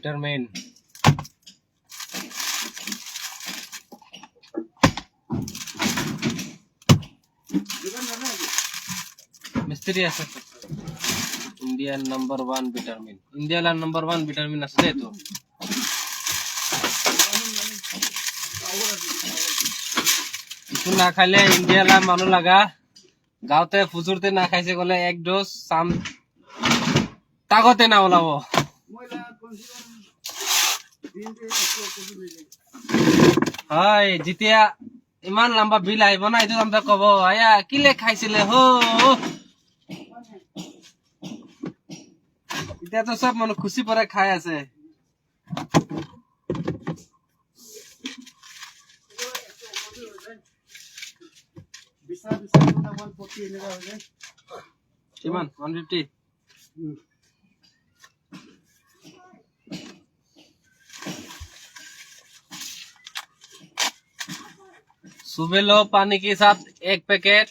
vitamin মিস্ত্রি আছে Indian number 1 vitamin ইন্ডিয়ার নাম্বার 1 ভিটামিন আছে তো কিছু না খাইলে ইন্ডিয়ার মানুষ লাগা গাঁৱতে ফুচুৰতে না খাইছে গলে এক ডোজ সাম তাগতে না ওলাব হয় যেতিয়া ইমান লম্বা বিল আহিব না এইটো আমরা কব আয়া কিলে খাইছিলে হো এতিয়া তো সব মানুহ খুশি পরে খাই আছে কিমান 150 सुबह लो पानी के साथ 1 पैकेट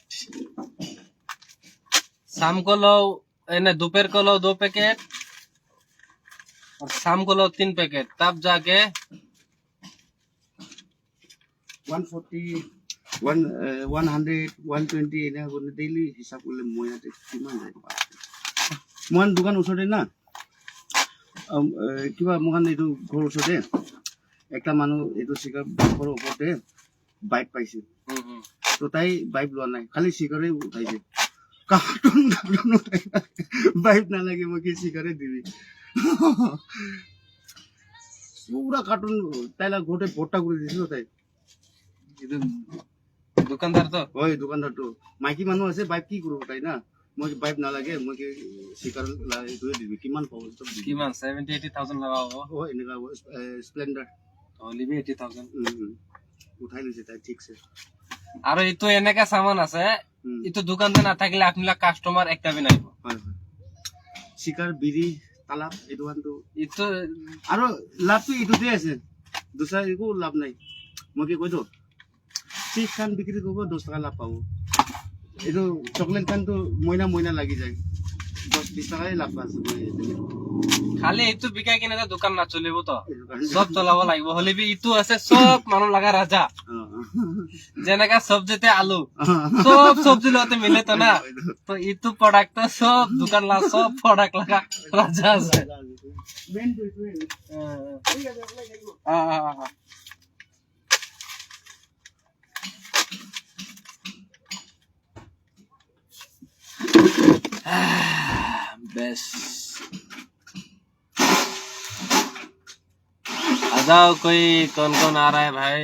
शाम को लो दोपहर को लो 2 पैकेट और शाम को लो 3 पैकेट तब जाके 140 100 120 এনে কোন ডেইলি হিসাব করলে মইনাতে কিমান যায় মন দোকান ওচৰতে না কিবা মহান এইটো ঘৰ ওচৰতে একটা মানুহ এইটো চিগাৰ ঘৰৰ ওপৰতে বাইক পাইছে তো তাই বাইক লোৱা নাই খালি চিগাৰে উঠাইছে কাৰ্টুন উঠাই বাইক নালাগে মই কি চিগাৰে দিবি পুরা কার্টুন তাইলা গোটে ভোটটা করে দিছিল তাই দোকানদার তো ওই দোকানদার তো মাইকি মানুষ আছে বাইক কি করবো তাই না মই বাইক নালাগে মই কি চিগাৰ ধুই দিবি কিমান পাব কিমান 70-80,000 লগাব ও এনেকা স্প্লেন্ডার লিবি 80,000 উঠাই লৈছে তাই ঠিকছে আর এইটো এনেকা সামান আছে এইটো দোকানতে না থাকলে আপনারা কাস্টমার একটা বি নাইব হয় হয় চিগাৰ বিড়ি তালাপ এই দোকানটো এইটো আৰু লাভটো এইটোতে আছে দুসৰা একো লাভ নাই মই কি কৈছো চিপ খান বিক্রি করবো 10 টাকা লাভ পাবো এইটো চকলেট খানটো মইনা মইনা লাগি যায় 10-20 টাকাই লাভ আছে খালি এইটো বিকাই কিনে দোকান না চলিব তো সব চলাব লাগিব হলে বি ইটো আছে সব মানুহ লাগা রাজা যেনেকা সবজিতে আলু সব সবজি লতে মিলে তো না তো ইটো প্রোডাক্ট তো সব দোকান লা সব প্রোডাক্ট লাগা রাজা আছে মেন তো ইটো ঠিক আছে অকলে যাইবো बस आ जाओ कोई कौन कौन आ रहा है भाई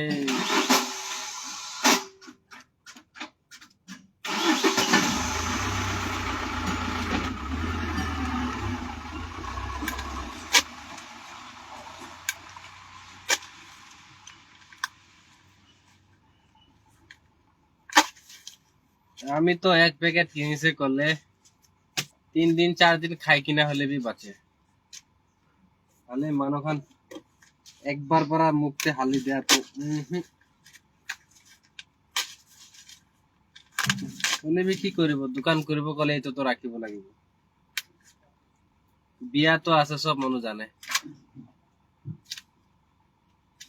আমি তো 1 প্যাকেট কিনেছে করলে 3 दिन 4 दिन খাই কিনা হলে বি বাঁচে তাহলে মানখান একবার পরা মুখতে হালি দেয়া তো হলে বি কি করিব দোকান করিব কলে এই তো রাখিব লাগিব বিয়া তো আছে সব মানুষ জানে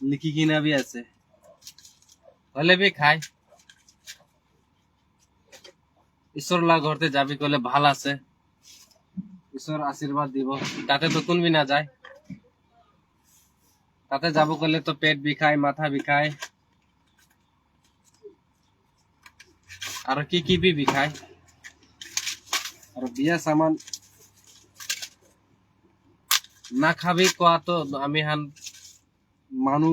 লিখি কিনা বি আছে হলে বি খাই ঈশ্বর লা ঘরতে যাবি কলে ভাল আছে ঈশ্বর আশীর্বাদ দিব তাতে তো কোন বি না যায় তাতে যাব কলে তো পেট বিষায় মাথা বিষায় আর কি বি বিষায় আর বিয়া সামান না খাবি কোয়া তো আমি হান মানু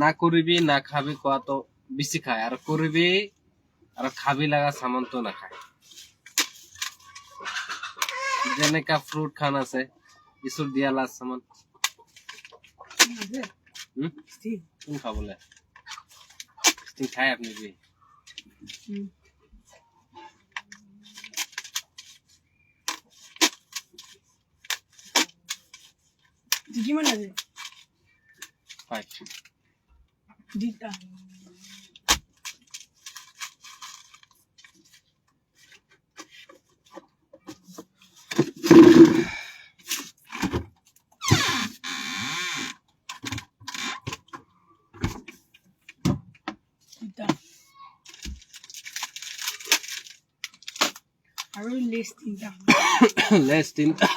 না করিবি না খাবি কোয়া তো বেশি খায় আর করিবি আর খাবি লাগা সামান তো না খায় যেনেকা ফ্রুট খান আছে ইসুর দিয়ালা সামান কোন খাবলে স্টিং খায় আপনি বি কিমান আছে 5 দিটা লেস তিনটা লেস 3টা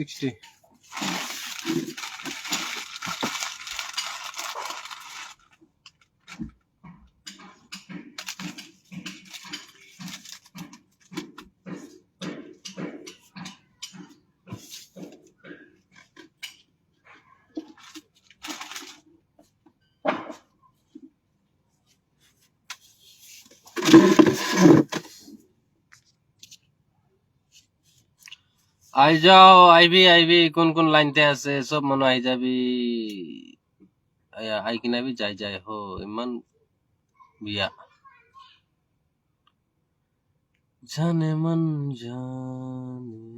$60 আই যাও আইবি কোন কোন লাইনতে আছে সব মানুহ আহি যাবি আই কিনাবি যাই হো ইমান বিয়া জানে মন জানে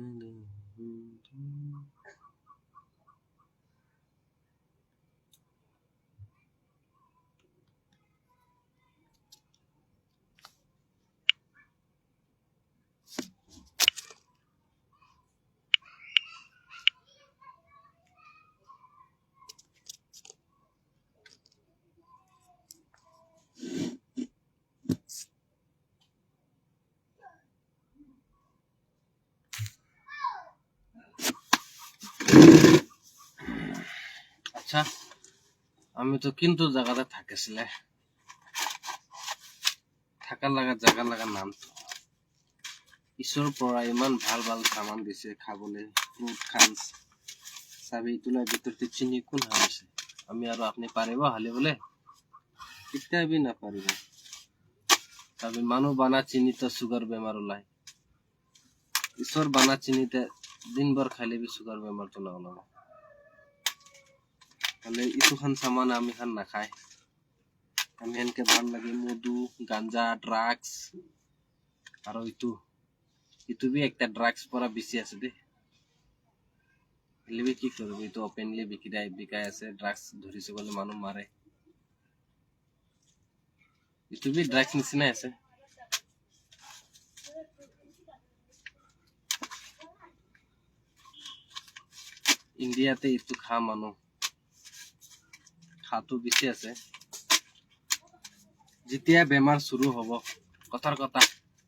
আচ্ছা আমি তো কিন্তু জায়গাতে থাকিছিলে থাকাৰ লাগা জাগা লাগা নাম ঈশ্বৰৰ পৰা ইমান ভাল ভাল সামান দিছে খাবলৈ ফ্ৰুট খান চাবি তোলাৰ ভিতৰতে চিনি কোন হালিছে আমি আৰু আপুনি পাৰিব হালিবলৈ কেতিয়াবি নাপাৰিব চাবি মানুহ বানা চিনিতে সুগাৰ বেমাৰ ওলাই ঈশ্বৰ বানা চিনিতে দিনভৰ খাইলে বি সুগাৰ বেমাৰটো নোলাব তাহলে ইটো খান সামান আমি খান নাখায় আমি এনকে ভাল লাগে মধু গাঞ্জা ড্রাগস আর ইটো বি একটা ড্রাগস পৰা বেশি আছে দে এলিবি কি করবি তো ওপেনলি বিকাই আছে ড্রাগস ধরিছে বলে মানুহ মারে ইটো বি ড্রাগস নিচিনা আছে ইন্ডিয়াতে ইটো খা মানুহ খাটো বেশি আছে যেতিয়া বেমাৰ শুৰু হব কথাৰ কথা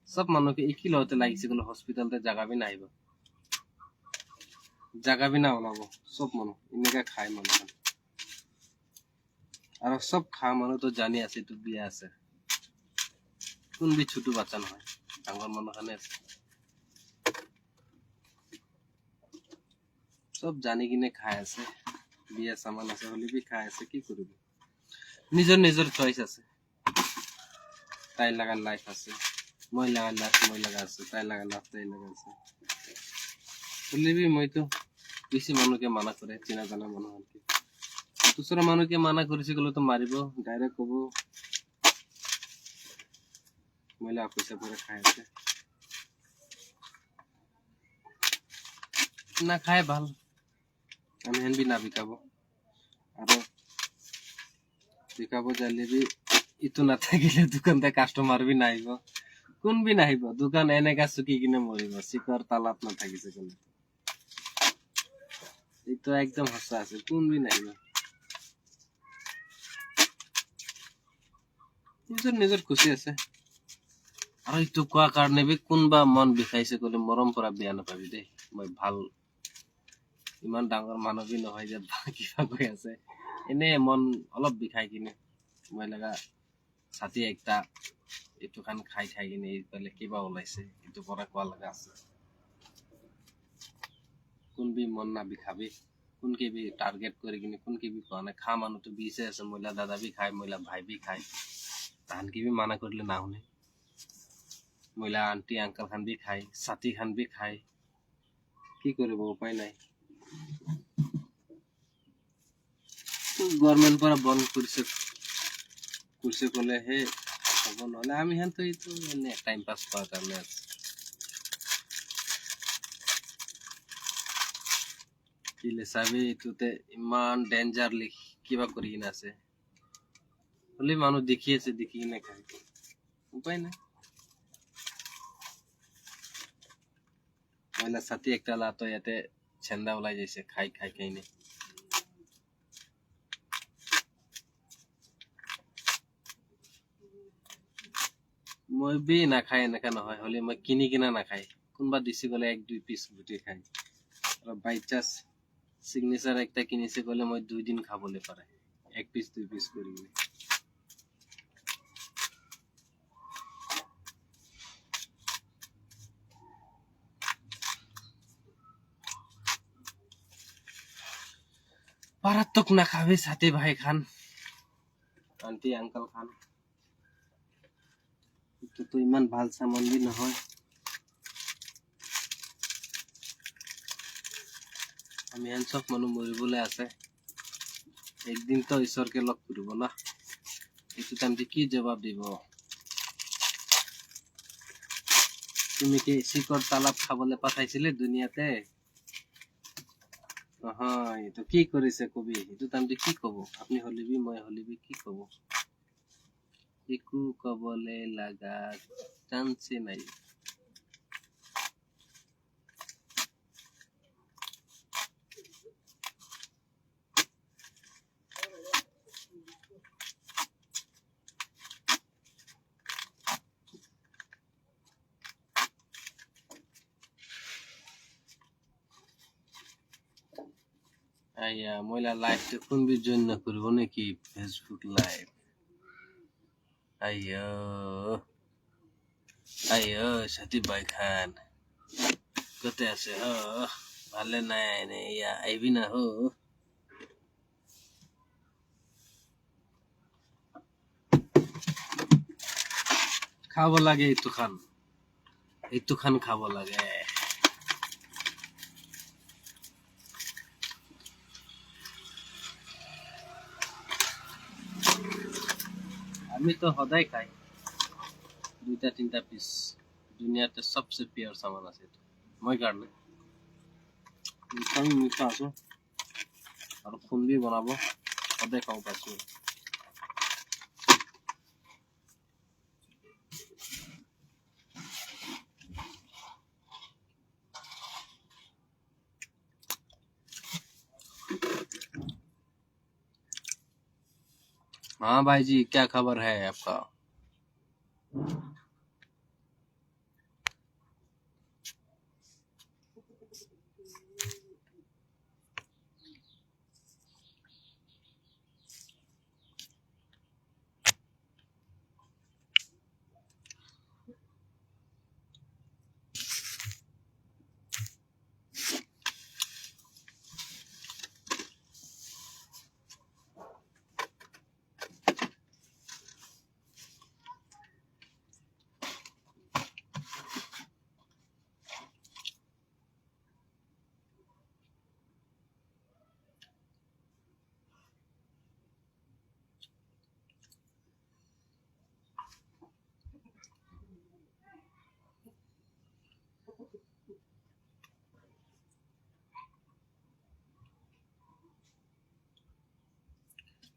সব মানুহকে একই লতে লাগিছে গলে হসপিটালতে জাগাবি না আহিব জাগাবি না ওলাব সব মানুহ এনেকা খায় মানুহ আৰু সব খা মানুহ তো জানি আছে তো বিয়া আছে কোন বি ছোট বাচ্চা নহয় ডাঙৰ মানুহ খানে আছে সব জানি কিনে খাই আছে বিয়া সামান আছে হলে বি খাই আছে কি করবি নিজৰ নিজৰ চয়েস আছে তাই লাগা লাইফ আছে মই লাগা লাইফ মই লাগা আছে তাই লাগা লাইফ তাই লাগা আছে হলে বি মই তো বেশি মানুহকে মানা করে চিনা জানা মানুহ হলকে দুসরা মানুহকে মানা কৰিছে গলে তো মাৰিব ডাইরেক্ট কব মহিলা পয়সা করে খাই আছে না খায় ভাল আমি হেন বি না বিকাব আৰু বিকাব যাইলে বি ইটো নাথাকিলে দোকানতে কাস্টমাৰ বি নাহিব কোন বি নাহিব দোকান এনেকা চুকি কিনে মৰিব চিকৰ তালাত নাথাকিছে কোনো এইটো একদম সঁচা আছে কোন বি নাহিব নিজৰ খুচি আছে আৰু এইটো কোৱা কাৰণে বি কোনবা মন বিষাইছে কলে মৰম পৰা বেয়া নাপাবি দেই মই ভাল ইমান ডাঙৰ মানুহ বি নহয় যে কিবা কৈ আছে এনে মন অলপ বিষাই কিনে মই লাগা ছাতি একটা এইটো খান খাই কিনে এইফালে কিবা ওলাইছে এইটো পৰা কোৱা লগা আছে কোন বি মন না বিষাবি কোন কে বি টার্গেট করে কিনে কোন কে বি কোৱা নাই খা মানুহ তো বিছে আছে মহিলা দাদা বি খায় মহিলা ভাই বি খায় তাহান কি বি মানা করলে না শুনে মহিলা আন্টি আঙ্কাল খান বি খায় সাথী খান বি খায় কি করব উপায় নাই গভর্নমেন্ট পৰা বন্ধ কৰিছে কলে হে হ'ব নহ'লে আমি হেনতো এইটো এনে টাইম পাছ কৰাৰ কাৰণে আছে কিলে চাবি এইটোতে ইমান ডেঞ্জাৰলি কিবা কৰি কিনে আছে হ'লে মানুহ দেখি আছে দেখি কিনে খায় উপায় নাই মহিলা ছাতি একটা লাতো ইয়াতে চেন্দা ওলাই যাইছে খাই খাই খাইনে মই বি নাখাই এনেকা নহয় হ'লে মই কিনি কিনা নাখাই কোনোবা দিছি গ'লে 1-2 পিচ গুটি খাই আৰু বাই চান্স সিগনেচাৰ একটা কিনিছে গ'লে মই 2 দিন খাবলৈ পাৰে 1 পিচ 2 পিচ কৰি কিনে পারাত্তক না খাবে সাথে ভাই খান আন্টি আঙ্কল খান তো ইমান ভাল সামান বি নহয় আমি হেন চব মানুহ মৰিবলৈ আছে একদিন তো ঈশ্বৰকে লগ কৰিব না এইটো টাইমতে কি জবাব দিব তুমি কি শিকৰ তালাব খাবলৈ পাঠাইছিলে দুনিয়াতে নহয় এইটো কি কৰিছে কবি এইটো টাইমতে কি কব আপুনি হলিবি মই হলিবি কি কব একো কবলে লাগা চান্সে নাই আইয়া মহিলা লাইভটা কোন বি জয়েন না করবো নাকি ফেসবুক লাইভ আইয়া আইয়া সাথী ভাই খান কোথায় আছে হো ভালে নাই নে ইয়া আইবি না হো খাব লাগে এইটো খান খাব লাগে আমি তো সদায় খাই 2-3টা পিস দুনিয়াতে সবচেয়ে পিওর সামান আছে মই কাৰণে আমি মিঠা আছো আৰু খুন্দি বনাব সদায় খাব পাইছো हाँ भाई जी क्या खबर है आपका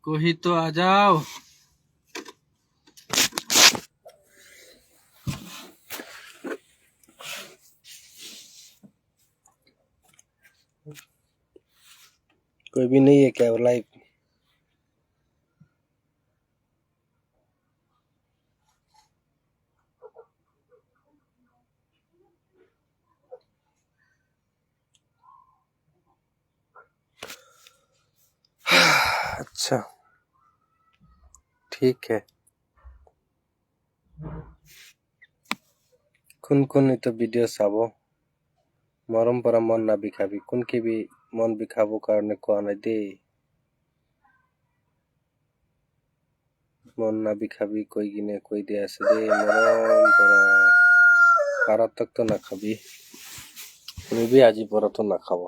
कोई तो आ जाओ कोई भी नहीं है क्या लाइव अच्छा ठीक है কোন এইটো ভিডিঅ' চাব মৰম পৰা মন নাবিখাবি কোন কিবি মন বিখাব কাৰণে কোৱা নাই দেই মন নাবিখাবি কৈ কিনে কৈ দিয়া আছে দেই মৰম পৰা পাৰাতক তো নাখাবি তুমি বি আজি পৰাতো নাখাব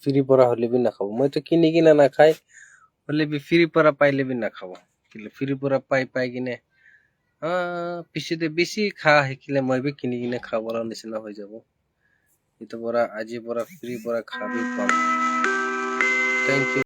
ফ্ৰী পৰা হলে বি নাখাব মইতো কিনি কিনে নাখাই হলে বি ফ্ৰী পৰা পাইলে বি নাখাব কিন্তু ফ্ৰী পৰা পাই কিনে পিছতে বেছি খা শিকিলে মই বি কিনি কিনে খাবৰ নিচিনা হৈ যাব এইটো পৰা আজি পৰা ফ্ৰী পৰা খাবি পাম থেংক ইউ